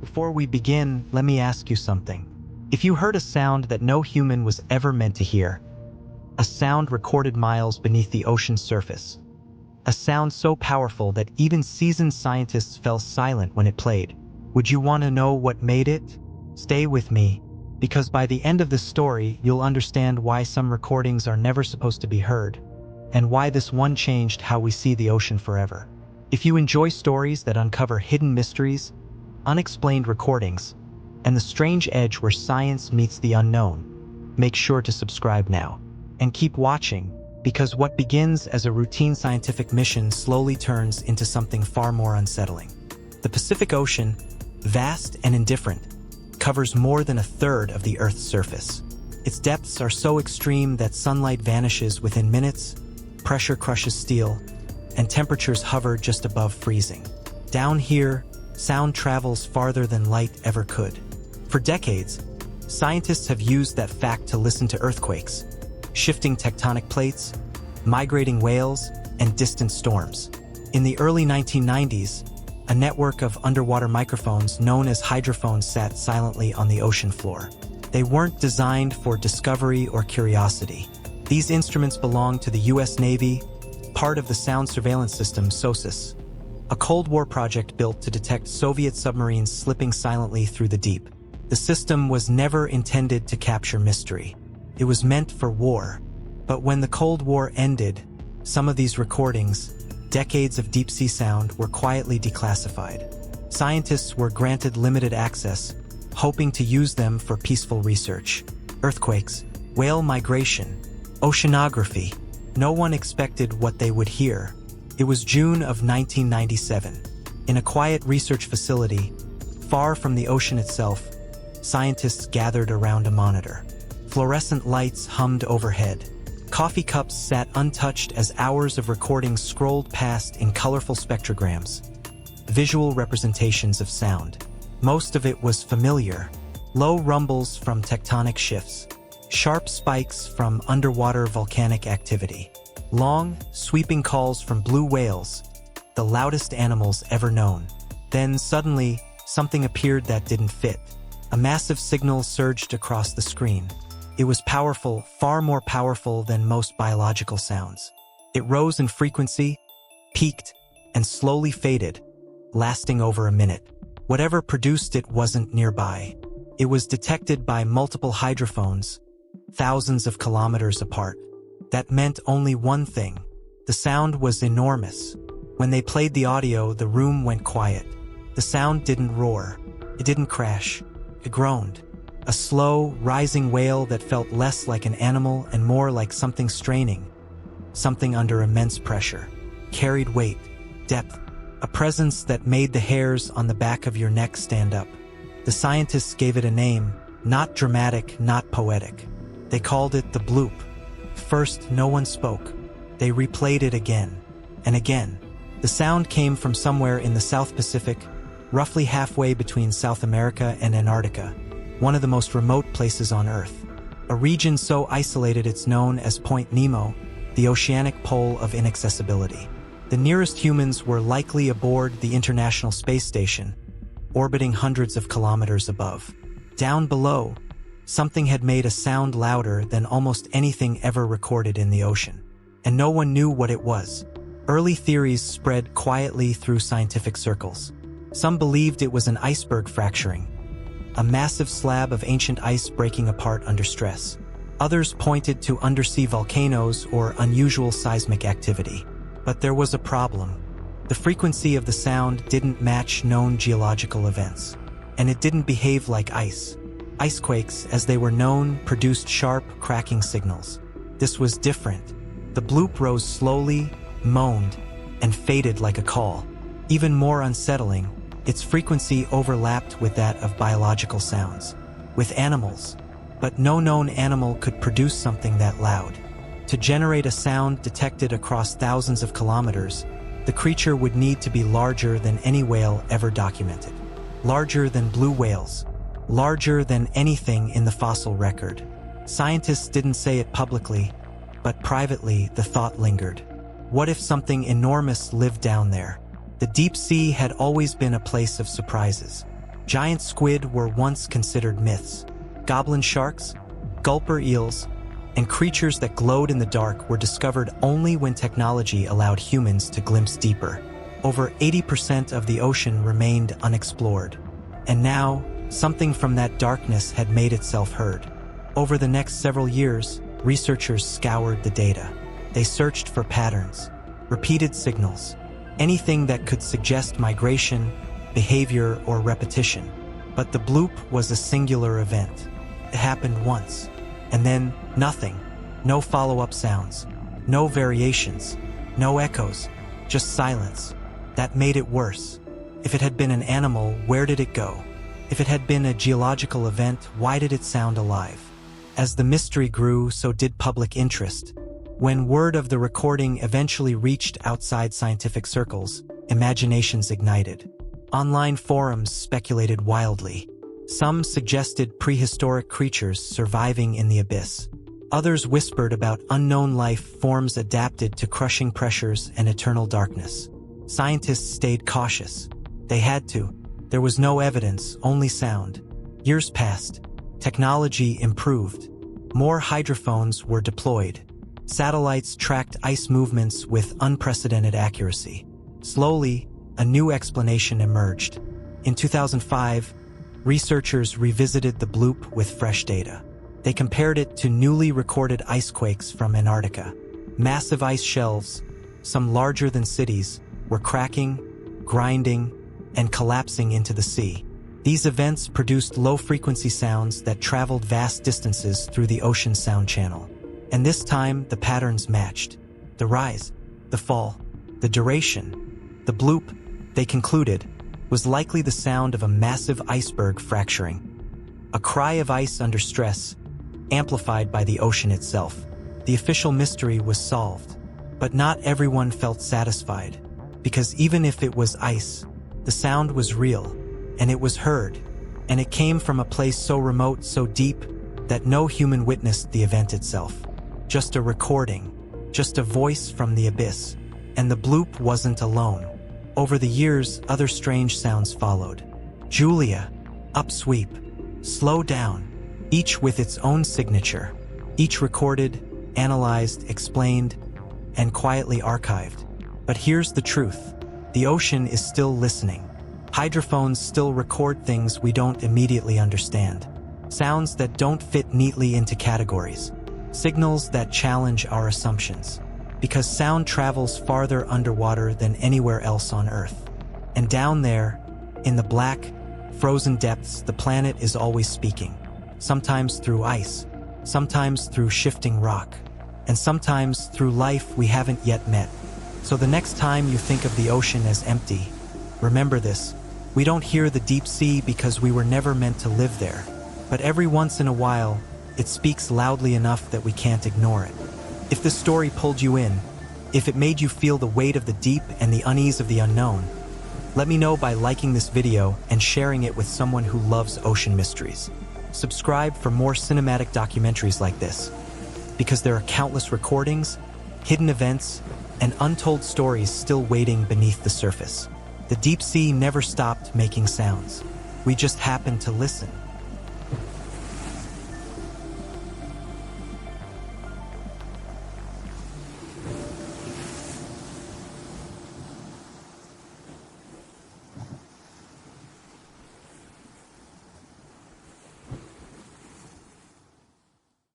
Before we begin, let me ask you something. If you heard a sound that no human was ever meant to hear, a sound recorded miles beneath the ocean's surface, a sound so powerful that even seasoned scientists fell silent when it played, would you want to know what made it? Stay with me, because by the end of this story, you'll understand why some recordings are never supposed to be heard, and why this one changed how we see the ocean forever. If you enjoy stories that uncover hidden mysteries, unexplained recordings, and the strange edge where science meets the unknown, make sure to subscribe now. And keep watching, because what begins as a routine scientific mission slowly turns into something far more unsettling. The Pacific Ocean, vast and indifferent, covers more than a third of the Earth's surface. Its depths are so extreme that sunlight vanishes within minutes, pressure crushes steel, and temperatures hover just above freezing. Down here, sound travels farther than light ever could. For decades, scientists have used that fact to listen to earthquakes, shifting tectonic plates, migrating whales, and distant storms. In the early 1990s, a network of underwater microphones known as hydrophones sat silently on the ocean floor. They weren't designed for discovery or curiosity. These instruments belonged to the US Navy, part of the sound surveillance system SOSUS, a Cold War project built to detect Soviet submarines slipping silently through the deep. The system was never intended to capture mystery. It was meant for war. But when the Cold War ended, some of these recordings, decades of deep-sea sound, were quietly declassified. Scientists were granted limited access, hoping to use them for peaceful research. Earthquakes, whale migration, oceanography. No one expected what they would hear. It was June of 1997. In a quiet research facility, far from the ocean itself, scientists gathered around a monitor. Fluorescent lights hummed overhead. Coffee cups sat untouched as hours of recordings scrolled past in colorful spectrograms, visual representations of sound. Most of it was familiar. Low rumbles from tectonic shifts, sharp spikes from underwater volcanic activity, long, sweeping calls from blue whales, the loudest animals ever known. Then suddenly, something appeared that didn't fit. A massive signal surged across the screen. It was powerful, far more powerful than most biological sounds. It rose in frequency, peaked, and slowly faded, lasting over a minute. Whatever produced it wasn't nearby. It was detected by multiple hydrophones, thousands of kilometers apart. That meant only one thing. The sound was enormous. When they played the audio, the room went quiet. The sound didn't roar. It didn't crash. It groaned. A slow, rising wail that felt less like an animal and more like something straining. Something under immense pressure. Carried weight, depth, a presence that made the hairs on the back of your neck stand up. The scientists gave it a name, not dramatic, not poetic. They called it the bloop. First, no one spoke. They replayed it again and again. The sound came from somewhere in the South Pacific, roughly halfway between South America and Antarctica, one of the most remote places on Earth. A region so isolated it's known as Point Nemo, the oceanic pole of inaccessibility. The nearest humans were likely aboard the International Space Station, orbiting hundreds of kilometers above. Down below, something had made a sound louder than almost anything ever recorded in the ocean. And no one knew what it was. Early theories spread quietly through scientific circles. Some believed it was an iceberg fracturing, a massive slab of ancient ice breaking apart under stress. Others pointed to undersea volcanoes or unusual seismic activity. But there was a problem. The frequency of the sound didn't match known geological events. And it didn't behave like ice. Icequakes, as they were known, produced sharp, cracking signals. This was different. The bloop rose slowly, moaned, and faded like a call. Even more unsettling, its frequency overlapped with that of biological sounds, with animals. But no known animal could produce something that loud. To generate a sound detected across thousands of kilometers, the creature would need to be larger than any whale ever documented. Larger than blue whales. Larger than anything in the fossil record. Scientists didn't say it publicly, but privately the thought lingered. What if something enormous lived down there? The deep sea had always been a place of surprises. Giant squid were once considered myths. Goblin sharks, gulper eels, and creatures that glowed in the dark were discovered only when technology allowed humans to glimpse deeper. Over 80% of the ocean remained unexplored. And now, something from that darkness had made itself heard. Over the next several years, researchers scoured the data. They searched for patterns, repeated signals, anything that could suggest migration, behavior, or repetition. But the bloop was a singular event. It happened once, and then nothing. No follow-up sounds, no variations, no echoes, just silence. That made it worse. If it had been an animal, where did it go? If it had been a geological event, why did it sound alive? As the mystery grew, so did public interest. When word of the recording eventually reached outside scientific circles, imaginations ignited. Online forums speculated wildly. Some suggested prehistoric creatures surviving in the abyss. Others whispered about unknown life forms adapted to crushing pressures and eternal darkness. Scientists stayed cautious. They had to. There was no evidence, only sound. Years passed. Technology improved. More hydrophones were deployed. Satellites tracked ice movements with unprecedented accuracy. Slowly, a new explanation emerged. In 2005, researchers revisited the bloop with fresh data. They compared it to newly recorded ice quakes from Antarctica. Massive ice shelves, some larger than cities, were cracking, grinding, and collapsing into the sea. These events produced low-frequency sounds that traveled vast distances through the ocean sound channel. And this time, the patterns matched. The rise, the fall, the duration. The bloop, they concluded, was likely the sound of a massive iceberg fracturing. A cry of ice under stress, amplified by the ocean itself. The official mystery was solved. But not everyone felt satisfied, because even if it was ice, the sound was real, and it was heard, and it came from a place so remote, so deep, that no human witnessed the event itself. Just a recording, just a voice from the abyss. And the bloop wasn't alone. Over the years, other strange sounds followed. Julia, upsweep, slow down, each with its own signature, each recorded, analyzed, explained, and quietly archived. But here's the truth. The ocean is still listening. Hydrophones still record things we don't immediately understand. Sounds that don't fit neatly into categories. Signals that challenge our assumptions. Because sound travels farther underwater than anywhere else on Earth. And down there, in the black, frozen depths, the planet is always speaking. Sometimes through ice, sometimes through shifting rock, and sometimes through life we haven't yet met. So the next time you think of the ocean as empty, remember this: we don't hear the deep sea because we were never meant to live there. But every once in a while, it speaks loudly enough that we can't ignore it. If this story pulled you in, if it made you feel the weight of the deep and the unease of the unknown, let me know by liking this video and sharing it with someone who loves ocean mysteries. Subscribe for more cinematic documentaries like this, because there are countless recordings, hidden events, and untold stories still waiting beneath the surface. The deep sea never stopped making sounds. We just happened to listen.